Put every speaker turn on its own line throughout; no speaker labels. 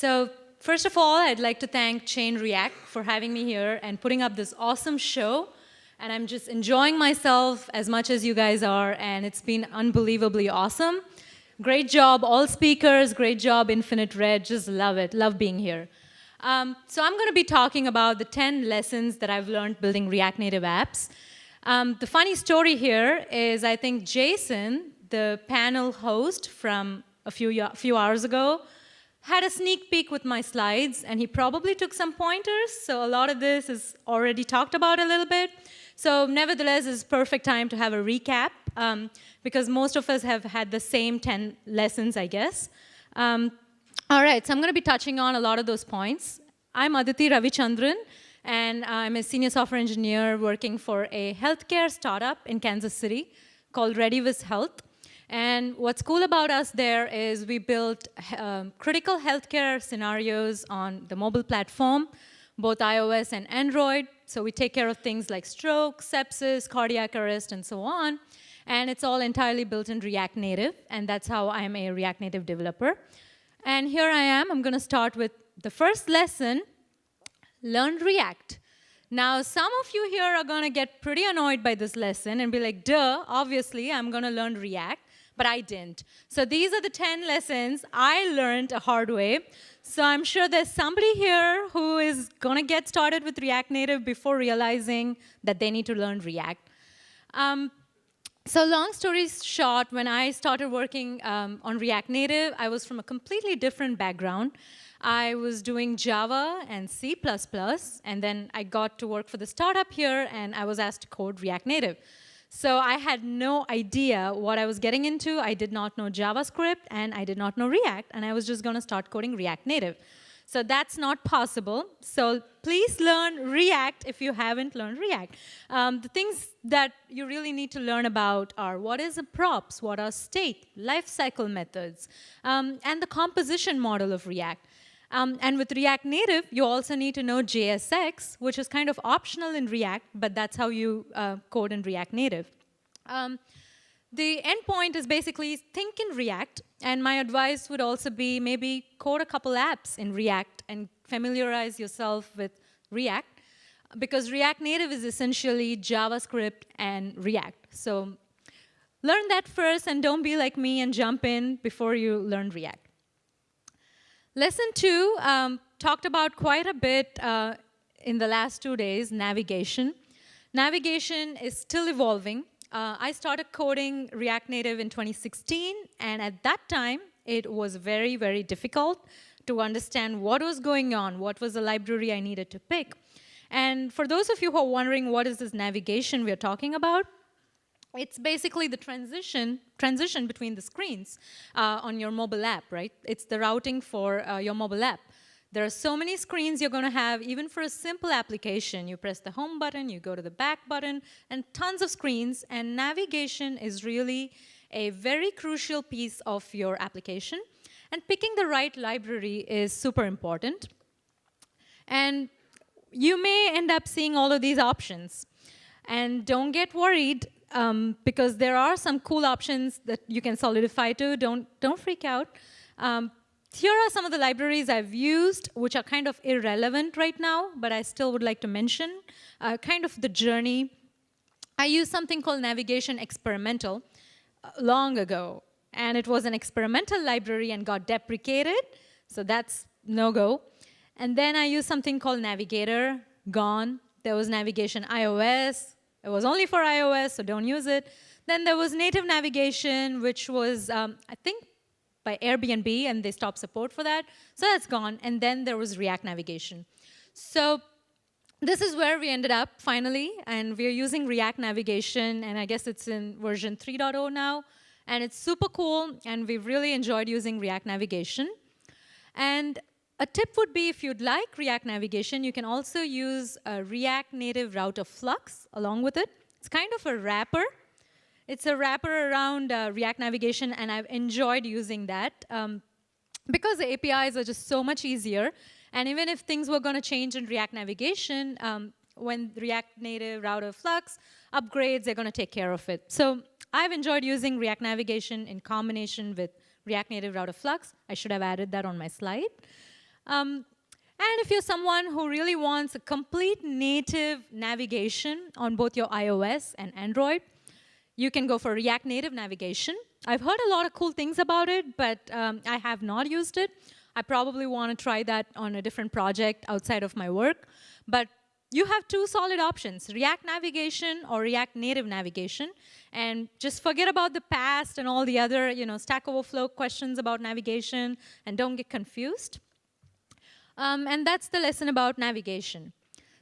So first of all, I'd like to thank Chain React for having me here and putting up this awesome show. And I'm just enjoying myself as much as you guys are, and it's been unbelievably awesome. Great job, all speakers. Great job, Infinite Red. Just love it. Love being here. So I'm going to be talking about the 10 lessons that I've learned building React Native apps. The funny story here is I think Jason, the panel host from a few hours ago, had a sneak peek with my slides, and he probably took some pointers. So a lot of this is already talked about a little bit. So nevertheless, it's perfect time to have a recap, because most of us have had the same 10 lessons, I guess. All right, so I'm going to be touching on a lot of those points. I'm Adhithi Ravichandran, and I'm a senior software engineer working for a healthcare startup in Kansas City called ReadyWiz Health. And what's cool about us there is we built critical healthcare scenarios on the mobile platform, both iOS and Android. So we take care of things like stroke, sepsis, cardiac arrest, and so on. And it's all entirely built in React Native, and that's how I'm a React Native developer. And here I am. I'm going to start with the first lesson, learn React. Now, some of you here are going to get pretty annoyed by this lesson and be like, duh, obviously, I'm going to learn React. But I didn't. So these are the 10 lessons I learned a hard way. So I'm sure there's somebody here who is going to get started with React Native before realizing that they need to learn React. So long story short, when I started working on React Native, I was from a completely different background. I was doing Java and C++, and then I got to work for the startup here, and I was asked to code React Native. So I had no idea what I was getting into. I did not know JavaScript, and I did not know React, and I was just going to start coding React Native. So that's not possible. So please learn React if you haven't learned React. The things that you really need to learn about are what is a props, what are state, lifecycle methods, and the composition model of React. And with React Native, you also need to know JSX, which is kind of optional in React, but that's how you code in React Native. The endpoint is basically think in React, and my advice would also be maybe code a couple apps in React and familiarize yourself with React, because React Native is essentially JavaScript and React. So learn that first, and don't be like me and jump in before you learn React. Lesson 2 talked about quite a bit in the last 2 days, navigation. Navigation is still evolving. I started coding React Native in 2016, and at that time, it was very, very difficult to understand what was going on, what was the library I needed to pick. And for those of you who are wondering what is this navigation we're talking about, it's basically the transition between the screens on your mobile app, right? It's the routing for your mobile app. There are so many screens you're going to have, even for a simple application. You press the home button, you go to the back button, and tons of screens. And navigation is really a very crucial piece of your application. And picking the right library is super important. And you may end up seeing all of these options. And don't get worried, because there are some cool options that you can solidify to. Don't freak out. Here are some of the libraries I've used, which are kind of irrelevant right now, but I still would like to mention kind of the journey. I used something called Navigation Experimental long ago, and it was an experimental library and got deprecated, so that's no-go. And then I used something called Navigator, gone. There was Navigation iOS. It was only for iOS, so don't use it. Then there was native navigation, which was, I think, by Airbnb, and they stopped support for that. So that's gone. And then there was React navigation. So this is where we ended up, finally. And we're using React navigation, and I guess it's in version 3.0 now. And it's super cool, and we've really enjoyed using React navigation. And a tip would be, if you'd like React navigation, you can also use a React Native router Flux along with it. It's kind of a wrapper. It's a wrapper around React navigation, and I've enjoyed using that because the APIs are just so much easier. And even if things were going to change in React navigation, when React Native router Flux upgrades, they're going to take care of it. So I've enjoyed using React navigation in combination with React Native router Flux. I should have added that on my slide. And if you're someone who really wants a complete native navigation on both your iOS and Android, you can go for React Native navigation. I've heard a lot of cool things about it, but I have not used it. I probably want to try that on a different project outside of my work. But you have two solid options, React Navigation or React Native Navigation. And just forget about the past and all the other Stack Overflow questions about navigation, and don't get confused. And that's the lesson about navigation.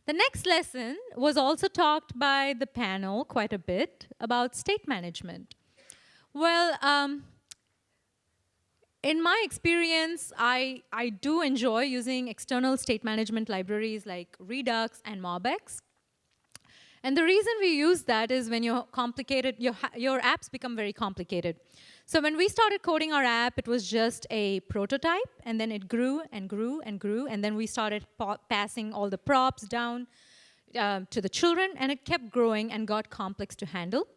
The next lesson was also talked by the panel quite a bit about state management. Well, in my experience, I do enjoy using external state management libraries like Redux and MobX. And the reason we use that is when you're complicated, your apps become very complicated. So when we started coding our app, it was just a prototype, and then it grew and grew and grew, and then we started passing all the props down to the children, and it kept growing and got complex to handle.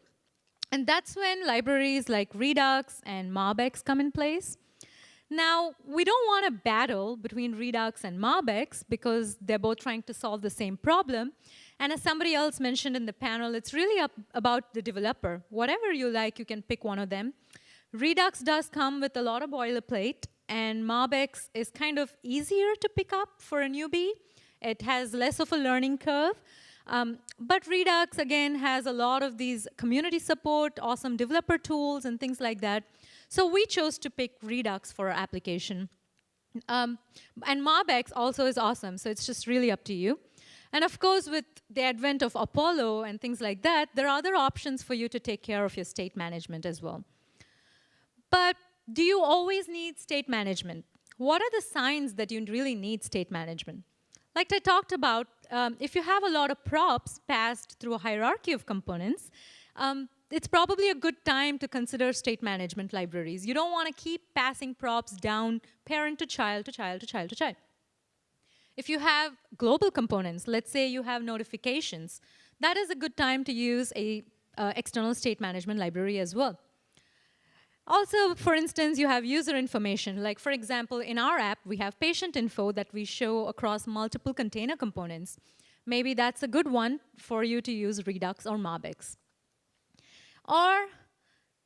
And that's when libraries like Redux and MobX come in place. Now, we don't want a battle between Redux and MobX because they're both trying to solve the same problem. And as somebody else mentioned in the panel, it's really about the developer. Whatever you like, you can pick one of them. Redux does come with a lot of boilerplate, and MobX is kind of easier to pick up for a newbie. It has less of a learning curve. But Redux, again, has a lot of these community support, awesome developer tools, and things like that. So we chose to pick Redux for our application. And MobX also is awesome, so it's just really up to you. And of course, with the advent of Apollo and things like that, there are other options for you to take care of your state management as well. But do you always need state management? What are the signs that you really need state management? Like I talked about, if you have a lot of props passed through a hierarchy of components, it's probably a good time to consider state management libraries. You don't want to keep passing props down parent to child to child to child to child. If you have global components, let's say you have notifications, that is a good time to use a external state management library as well. Also, for instance, you have user information. Like, for example, in our app, we have patient info that we show across multiple container components. Maybe that's a good one for you to use Redux or MobX. Or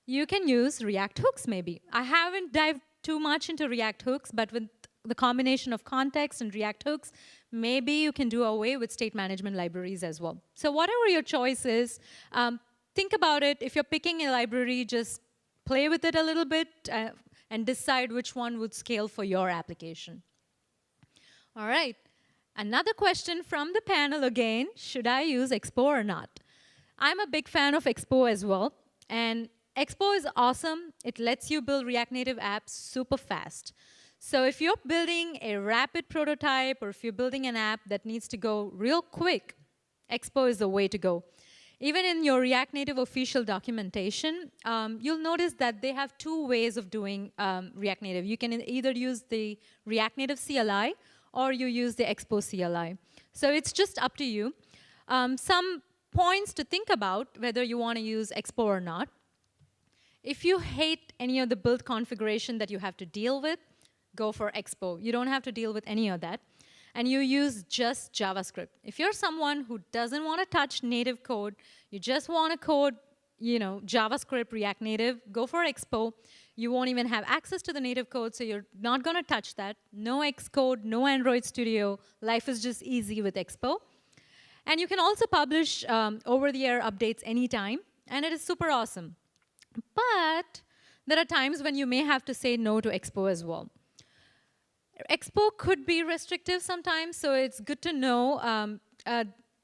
you can use React hooks, maybe. I haven't dived too much into React hooks, but with the combination of context and React hooks, maybe you can do away with state management libraries as well. So whatever your choice is, think about it. If you're picking a library, just play with it a little bit and decide which one would scale for your application. All right. Another question from the panel again, should I use Expo or not? I'm a big fan of Expo as well. And Expo is awesome. It lets you build React Native apps super fast. So if you're building a rapid prototype or if you're building an app that needs to go real quick, Expo is the way to go. Even in your React Native official documentation, you'll notice that they have two ways of doing React Native. You can either use the React Native CLI or you use the Expo CLI. So it's just up to you. Some points to think about whether you want to use Expo or not. If you hate any of the build configuration that you have to deal with, go for Expo. You don't have to deal with any of that. And you use just JavaScript. If you're someone who doesn't want to touch native code, you just want to code, JavaScript, React Native, go for Expo. You won't even have access to the native code, so you're not going to touch that. No Xcode, no Android Studio. Life is just easy with Expo. And you can also publish over-the-air updates anytime, and it is super awesome. But there are times when you may have to say no to Expo as well. Expo could be restrictive sometimes, so it's good to know.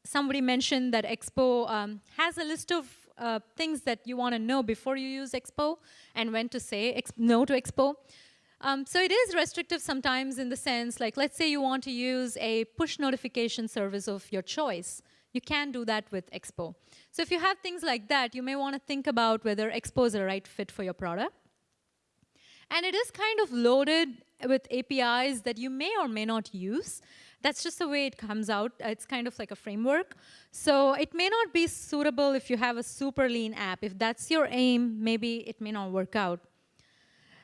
Somebody mentioned that Expo has a list of things that you want to know before you use Expo and when to say no to Expo. So it is restrictive sometimes in the sense, like let's say you want to use a push notification service of your choice. You can do that with Expo. So if you have things like that, you may want to think about whether Expo is the right fit for your product. And it is kind of loaded with APIs that you may or may not use. That's just the way it comes out. It's kind of like a framework. So it may not be suitable if you have a super lean app. If that's your aim, maybe it may not work out.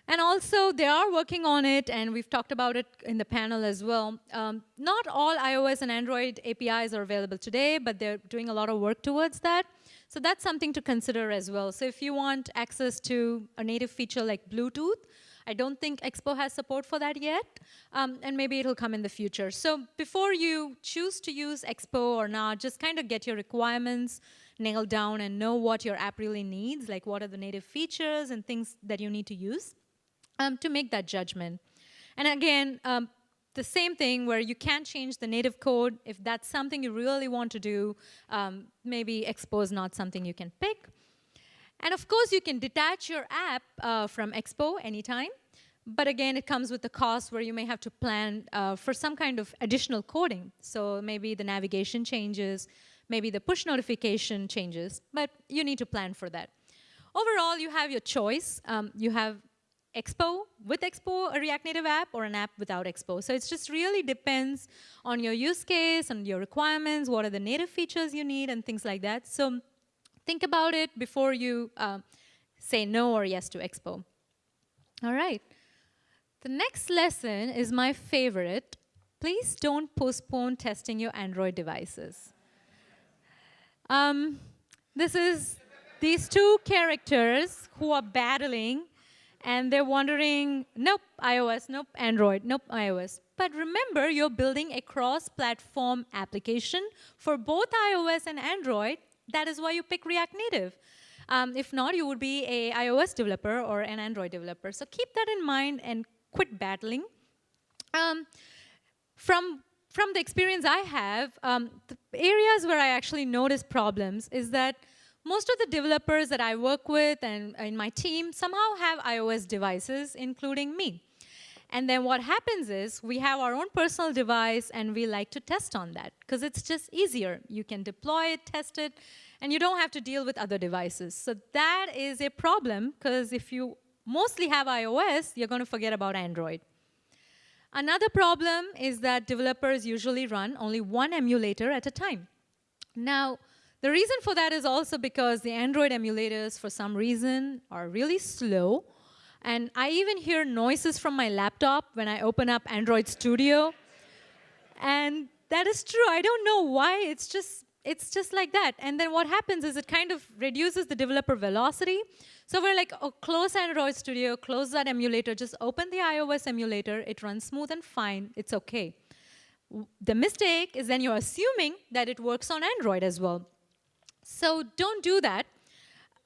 And also, they are working on it, and we've talked about it in the panel as well. Not all iOS and Android APIs are available today, but they're doing a lot of work towards that. So that's something to consider as well. So if you want access to a native feature like Bluetooth, I don't think Expo has support for that yet, and maybe it'll come in the future. So before you choose to use Expo or not, just kind of get your requirements nailed down and know what your app really needs, like what are the native features and things that you need to use to make that judgment. And again, the same thing where you can't change the native code. If that's something you really want to do, maybe Expo is not something you can pick. And of course, you can detach your app from Expo anytime. But again, it comes with the cost where you may have to plan for some kind of additional coding. So maybe the navigation changes, maybe the push notification changes, but you need to plan for that. Overall, you have your choice. You have Expo, with Expo, a React Native app, or an app without Expo. So it just really depends on your use case and your requirements, what are the native features you need, and things like that. So think about it before you say no or yes to Expo. All right. The next lesson is my favorite. Please don't postpone testing your Android devices. This is these two characters who are battling, and they're wondering, nope, iOS, nope, Android, nope, iOS. But remember, you're building a cross-platform application for both iOS and Android. That is why you pick React Native. If not, you would be an iOS developer or an Android developer. So keep that in mind and quit battling. From the experience I have, the areas where I actually notice problems is that most of the developers that I work with and in my team somehow have iOS devices, including me. And then what happens is we have our own personal device and we like to test on that because it's just easier. You can deploy it, test it, and you don't have to deal with other devices. So that is a problem because if you mostly have iOS, you're going to forget about Android. Another problem is that developers usually run only one emulator at a time. Now, the reason for that is also because the Android emulators, for some reason, are really slow. And I even hear noises from my laptop when I open up Android Studio. And that is true. I don't know why. It's just like that. And then what happens is it kind of reduces the developer velocity. So we're like, oh, close Android Studio, close that emulator, just open the iOS emulator. It runs smooth and fine. It's OK. The mistake is then you're assuming that it works on Android as well. So don't do that.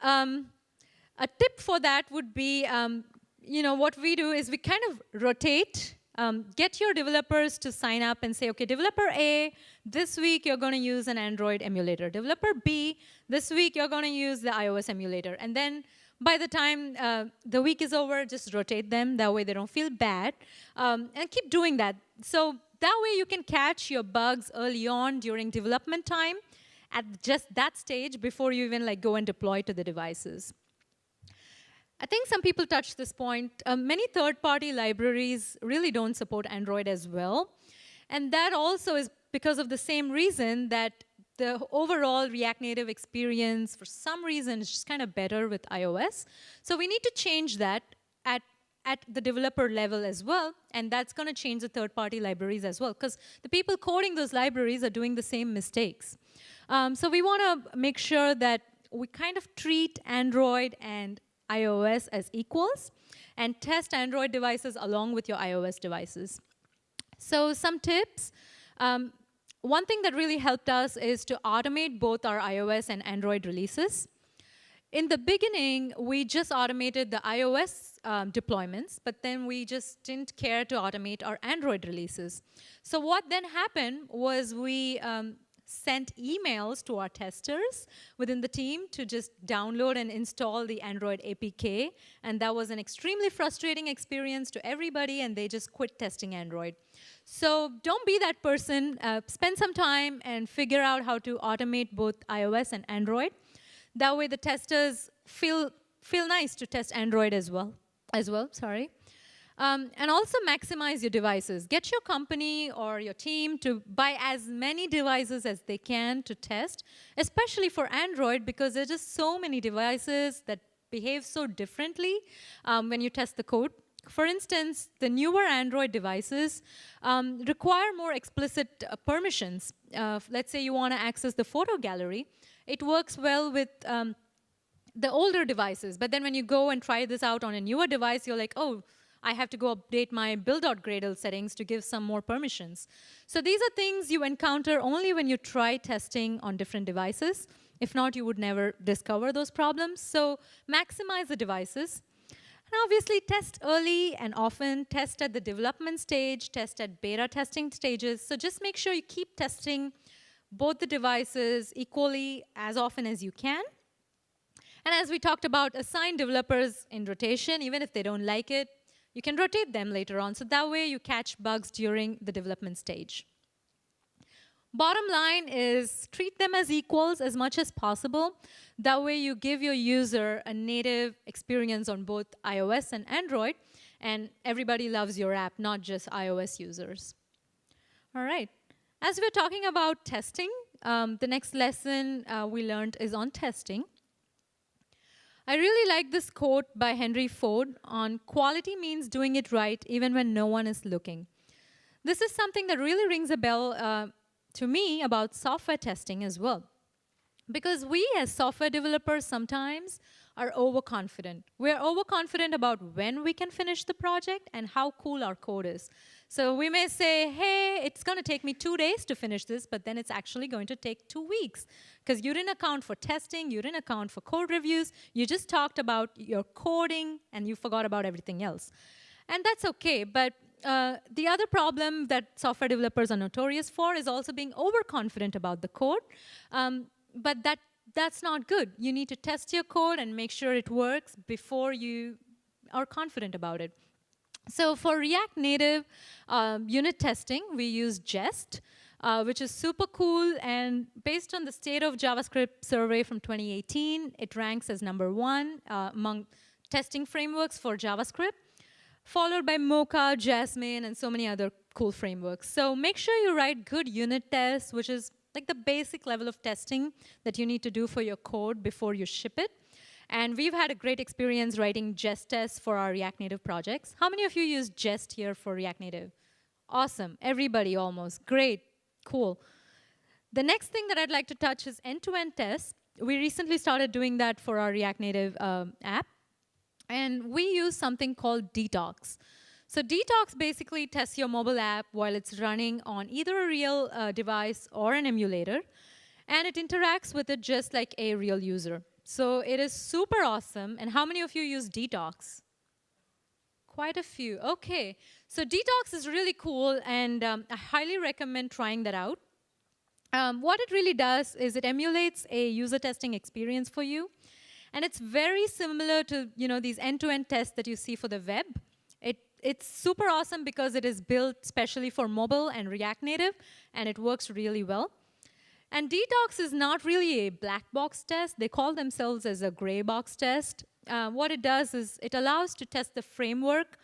A tip for that would be, what we do is we kind of rotate. Get your developers to sign up and say, OK, developer A, this week you're going to use an Android emulator. Developer B, this week you're going to use the iOS emulator. And then by the time the week is over, just rotate them. That way they don't feel bad. And keep doing that. So that way you can catch your bugs early on during development time at just that stage before you even go and deploy to the devices. I think some people touched this point. Many third-party libraries really don't support Android as well. And that also is because of the same reason that the overall React Native experience, for some reason, is just kind of better with iOS. So we need to change that at the developer level as well. And that's going to change the third-party libraries as well. Because the people coding those libraries are doing the same mistakes. So we want to make sure that we kind of treat Android and iOS as equals and test Android devices along with your iOS devices. So some tips. One thing that really helped us is to automate both our iOS and Android releases. In the beginning, we just automated the iOS deployments, but then we just didn't care to automate our Android releases. So what then happened was we sent emails to our testers within the team to just download and install the Android APK. And that was an extremely frustrating experience to everybody, and they just quit testing Android. So don't be that person. Spend some time and figure out how to automate both iOS and Android. That way the testers feel nice to test Android as well. And also maximize your devices. Get your company or your team to buy as many devices as they can to test, especially for Android, because there's just so many devices that behave so differently when you test the code. For instance, the newer Android devices require more explicit permissions. Let's say you want to access the photo gallery. It works well with the older devices, but then when you go and try this out on a newer device, you're like, oh, I have to go update my build.gradle settings to give some more permissions. So these are things you encounter only when you try testing on different devices. If not, you would never discover those problems. So maximize the devices. And obviously, test early and often, test at the development stage, test at beta testing stages. So just make sure you keep testing both the devices equally as often as you can. And as we talked about, assign developers in rotation, even if they don't like it. You can rotate them later on, so that way you catch bugs during the development stage. Bottom line is treat them as equals as much as possible. That way you give your user a native experience on both iOS and Android, and everybody loves your app, not just iOS users. All right. As we're talking about testing, the next lesson we learned is on testing. I really like this quote by Henry Ford on quality means doing it right even when no one is looking. This is something that really rings a bell to me about software testing as well. Because we as software developers sometimes are overconfident. We're overconfident about when we can finish the project and how cool our code is. So we may say, hey, it's going to take me 2 days to finish this, but then it's actually going to take 2 weeks. Because you didn't account for testing, you didn't account for code reviews, you just talked about your coding, and you forgot about everything else. And that's okay, but the other problem that software developers are notorious for is also being overconfident about the code. But that's not good. You need to test your code and make sure it works before you are confident about it. So for React Native unit testing, we use Jest, which is super cool. And based on the State of JavaScript survey from 2018, it ranks as #1 among testing frameworks for JavaScript, followed by Mocha, Jasmine, and so many other cool frameworks. So make sure you write good unit tests, which is like the basic level of testing that you need to do for your code before you ship it. And we've had a great experience writing Jest tests for our React Native projects. How many of you use Jest here for React Native? Awesome. Everybody almost. Great. Cool. The next thing that I'd like to touch is end-to-end tests. We recently started doing that for our React Native app. And we use something called Detox. So Detox basically tests your mobile app while it's running on either a real device or an emulator. And it interacts with it just like a real user. So it is super awesome. And how many of you use Detox? Quite a few. OK. So Detox is really cool, and I highly recommend trying that out. What it really does is it emulates a user testing experience for you. And it's very similar to these end-to-end tests that you see for the web. It's super awesome because it is built specially for mobile and React Native, and it works really well. And Detox is not really a black box test. They call themselves as a gray box test. What it does is it allows to test the framework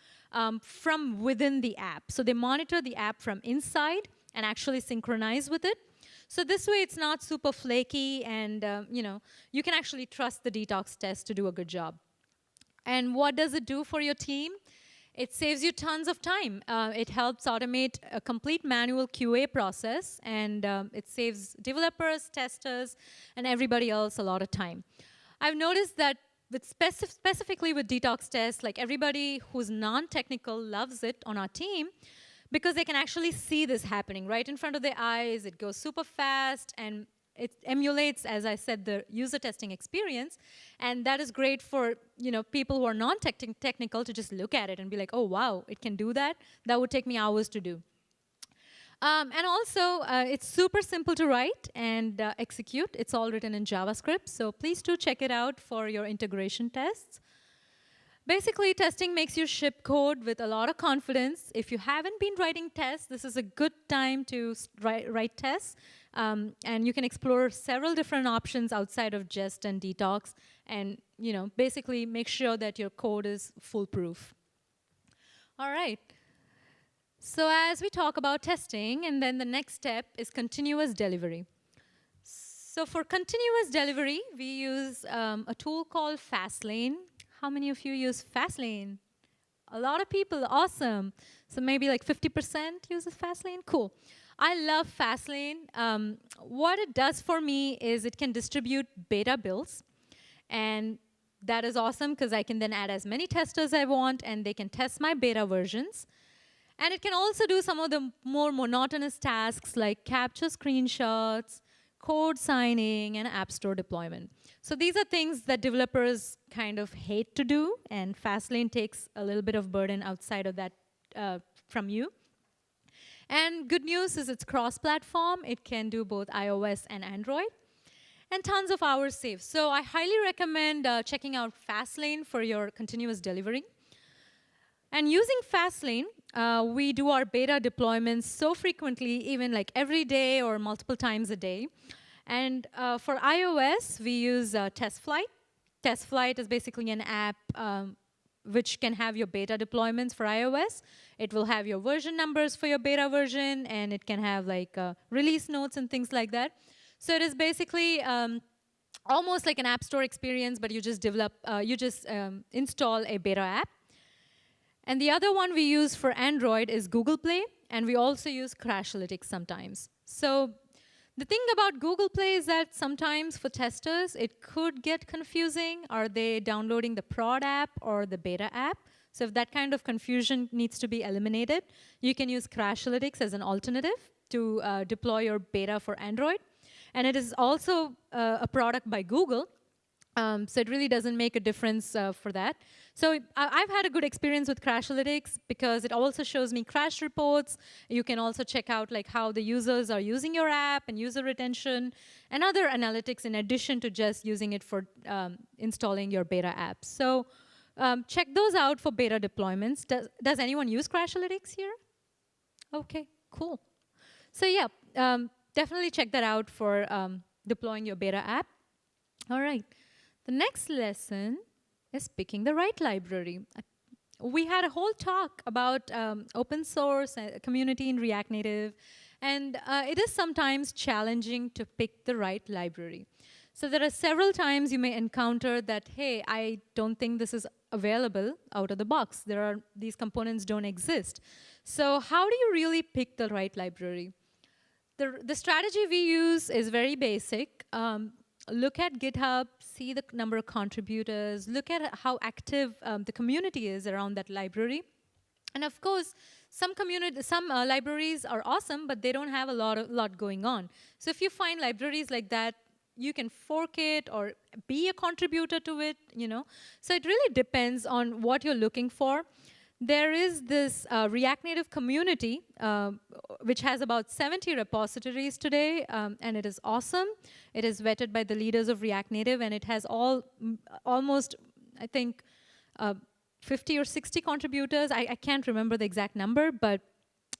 from within the app. So they monitor the app from inside and actually synchronize with it. So this way, it's not super flaky, and you can actually trust the Detox test to do a good job. And what does it do for your team? It saves you tons of time. It helps automate a complete manual QA process, and it saves developers, testers, and everybody else a lot of time. I've noticed that specifically with Detox tests, like everybody who's non-technical loves it on our team, because they can actually see this happening right in front of their eyes. It goes super fast, and it emulates, as I said, the user testing experience. And that is great for people who are non-technical to just look at it and be like, oh, wow, it can do that? That would take me hours to do. And also, it's super simple to write and execute. It's all written in JavaScript. So please do check it out for your integration tests. Basically, testing makes you ship code with a lot of confidence. If you haven't been writing tests, this is a good time to write tests. And you can explore several different options outside of Jest and Detox, and basically make sure that your code is foolproof. All right. So as we talk about testing, and then the next step is continuous delivery. So for continuous delivery, we use a tool called Fastlane. How many of you use Fastlane? A lot of people, awesome. So maybe like 50% uses Fastlane, cool. I love Fastlane. What it does for me is it can distribute beta builds, and that is awesome because I can then add as many testers I want, and they can test my beta versions. And it can also do some of the more monotonous tasks like capture screenshots, code signing, and app store deployment. So these are things that developers kind of hate to do, and Fastlane takes a little bit of burden outside of that from you. And good news is it's cross-platform. It can do both iOS and Android. And tons of hours saved. So I highly recommend checking out Fastlane for your continuous delivery. And using Fastlane, we do our beta deployments so frequently, even like every day or multiple times a day. And for iOS, we use TestFlight. TestFlight is basically an app which can have your beta deployments for iOS. It will have your version numbers for your beta version, and it can have like release notes and things like that. So it is basically almost like an app store experience, but you just install a beta app. And the other one we use for Android is Google Play, and we also use Crashlytics sometimes. So the thing about Google Play is that sometimes for testers, it could get confusing. Are they downloading the prod app or the beta app? So if that kind of confusion needs to be eliminated, you can use Crashlytics as an alternative to deploy your beta for Android. And it is also a product by Google. So it really doesn't make a difference for that. So I've had a good experience with Crashlytics because it also shows me crash reports. You can also check out like how the users are using your app and user retention and other analytics in addition to just using it for installing your beta apps. So check those out for beta deployments. Does anyone use Crashlytics here? OK, cool. So yeah, definitely check that out for deploying your beta app. All right. The next lesson is picking the right library. We had a whole talk about open source community in React Native, and it is sometimes challenging to pick the right library. So there are several times you may encounter that, hey, I don't think this is available out of the box. These components don't exist. So how do you really pick the right library? The strategy we use is very basic. Look at GitHub, see the number of contributors, look at how active the community is around that library. And of course, some libraries are awesome, but they don't have a lot going on. So if you find libraries like that, you can fork it or be a contributor to it, you know. So it really depends on what you're looking for. There is this React Native community, which has about 70 repositories today, and it is awesome. It is vetted by the leaders of React Native, and it has almost, I think, 50 or 60 contributors. I can't remember the exact number, but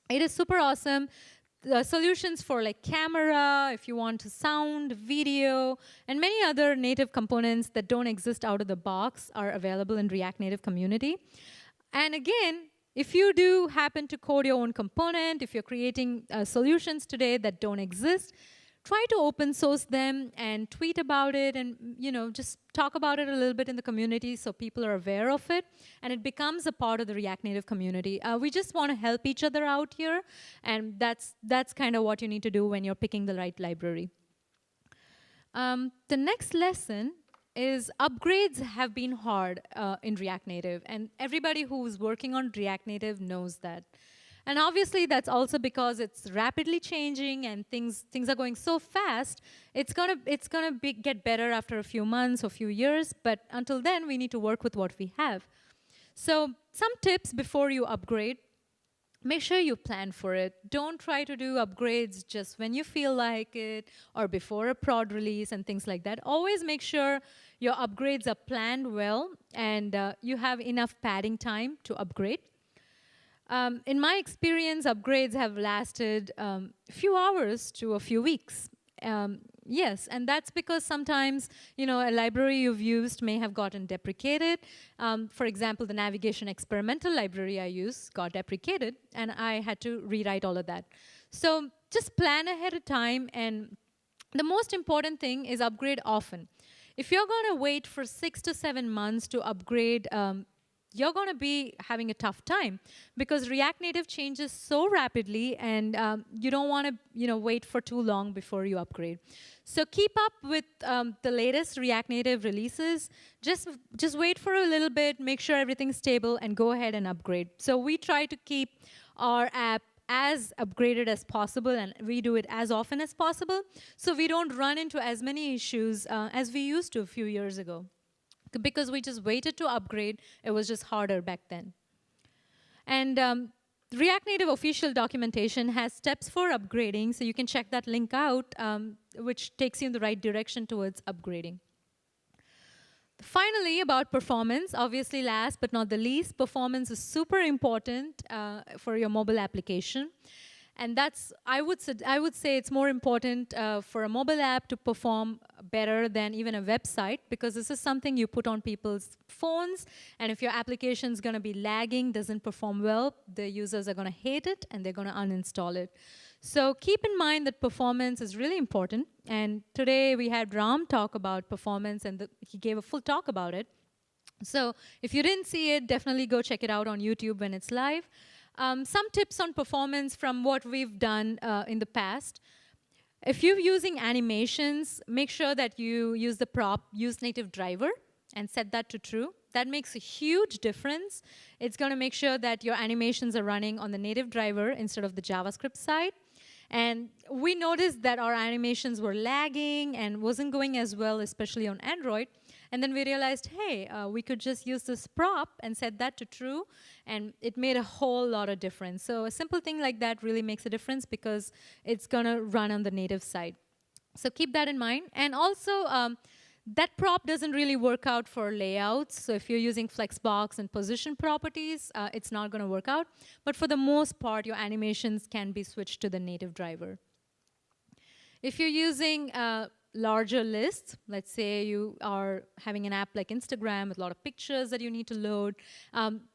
it is super awesome. The solutions for like camera, if you want to sound, video, and many other native components that don't exist out of the box are available in React Native community. And again, if you do happen to code your own component, if you're creating solutions today that don't exist, try to open source them and tweet about it and just talk about it a little bit in the community so people are aware of it and it becomes a part of the React Native community. We just want to help each other out here, and that's kind of what you need to do when you're picking the right library. The next lesson is upgrades have been hard in React Native, and everybody who's working on React Native knows that. And obviously, that's also because it's rapidly changing and things are going so fast. It's gonna get better after a few months or few years, but until then, we need to work with what we have. So some tips before you upgrade. Make sure you plan for it. Don't try to do upgrades just when you feel like it or before a prod release and things like that. Always make sure your upgrades are planned well and you have enough padding time to upgrade. In my experience, upgrades have lasted a few hours to a few weeks. Yes, and that's because sometimes, a library you've used may have gotten deprecated. For example, the navigation experimental library I use got deprecated, and I had to rewrite all of that. So just plan ahead of time and The most important thing is upgrade often. If you're going to wait for 6 to 7 months to upgrade, you're going to be having a tough time because React Native changes so rapidly, and you don't want to wait for too long before you upgrade. So keep up with the latest React Native releases. Just wait for a little bit, make sure everything's stable, and go ahead and upgrade. So we try to keep our app as upgraded as possible, and we do it as often as possible, so we don't run into as many issues as we used to a few years ago. Because we just waited to upgrade, it was just harder back then. And React Native official documentation has steps for upgrading, so you can check that link out, which takes you in the right direction towards upgrading. Finally, about performance, obviously last but not the least, performance is super important for your mobile application. And that's, I would say it's more important for a mobile app to perform better than even a website, because this is something you put on people's phones, and if your application is going to be lagging, doesn't perform well, the users are going to hate it, and they're going to uninstall it. So keep in mind that performance is really important, and today we had Ram talk about performance, and he gave a full talk about it. So if you didn't see it, definitely go check it out on YouTube when it's live. Some tips on performance from what we've done in the past. If you're using animations, make sure that you use the prop, use native driver, and set that to true. That makes a huge difference. It's going to make sure that your animations are running on the native driver instead of the JavaScript side. And we noticed that our animations were lagging and wasn't going as well, especially on Android. And then we realized, hey, we could just use this prop and set that to true, and it made a whole lot of difference. So a simple thing like that really makes a difference because it's going to run on the native side. So keep that in mind. And also, that prop doesn't really work out for layouts. So if you're using Flexbox and position properties, it's not going to work out. But for the most part, your animations can be switched to the native driver. If you're using larger lists, let's say you are having an app like Instagram with a lot of pictures that you need to load,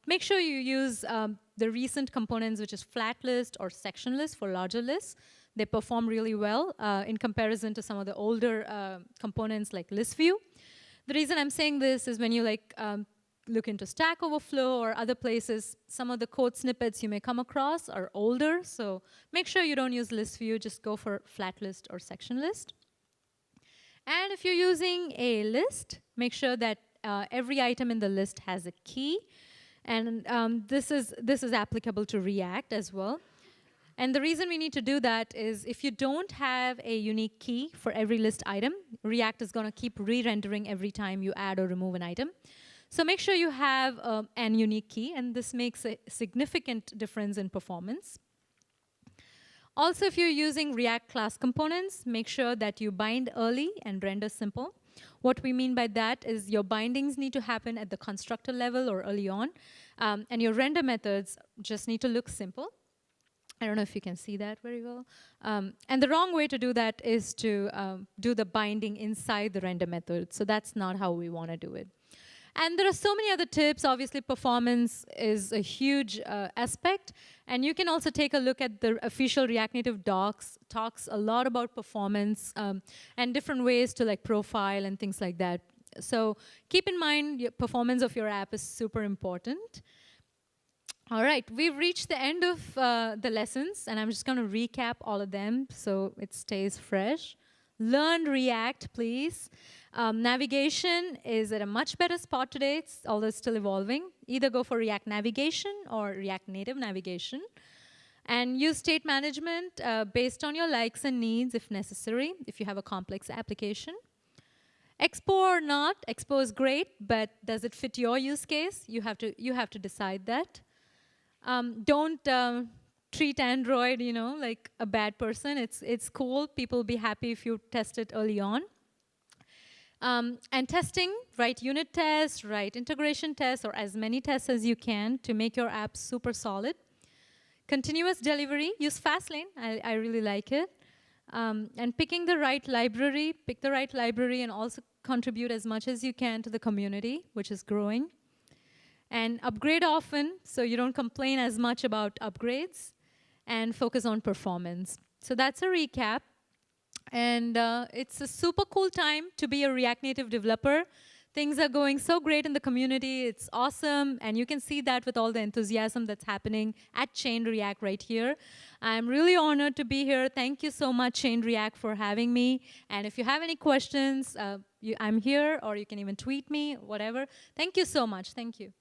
make sure you use the recent components, which is flat list or section list for larger lists. They perform really well in comparison to some of the older components like list view. The reason I'm saying this is when you look into Stack Overflow or other places, some of the code snippets you may come across are older, so make sure you don't use list view, just go for flat list or section list. And if you're using a list, make sure that every item in the list has a key. And this is applicable to React as well. And the reason we need to do that is if you don't have a unique key for every list item, React is going to keep re-rendering every time you add or remove an item. So make sure you have an unique key, and this makes a significant difference in performance. Also, if you're using React class components, make sure that you bind early and render simple. What we mean by that is your bindings need to happen at the constructor level or early on, and your render methods just need to look simple. I don't know if you can see that very well. And the wrong way to do that is to do the binding inside the render method. So that's not how we want to do it. And there are so many other tips. Obviously, performance is a huge aspect. And you can also take a look at the official React Native docs. Talks a lot about performance and different ways to profile and things like that. So keep in mind, your performance of your app is super important. All right, we've reached the end of the lessons, and I'm just going to recap all of them so it stays fresh. Learn React, please. Navigation is at a much better spot today, although it's still evolving. Either go for React Navigation or React Native Navigation. And use state management based on your likes and needs if necessary, if you have a complex application. Expo or not, Expo is great, but does it fit your use case? You have to decide that. Don't treat Android, like a bad person. It's cool. People will be happy if you test it early on. And testing, write unit tests, write integration tests, or as many tests as you can to make your app super solid. Continuous delivery, use Fastlane. I really like it. And picking the right library, pick the right library, and also contribute as much as you can to the community, which is growing. And upgrade often, so you don't complain as much about upgrades, and focus on performance. So that's a recap. And it's a super cool time to be a React Native developer. Things are going so great in the community. It's awesome. And you can see that with all the enthusiasm that's happening at Chain React right here. I'm really honored to be here. Thank you so much, Chain React, for having me. And if you have any questions, I'm here, or you can even tweet me, whatever. Thank you so much. Thank you.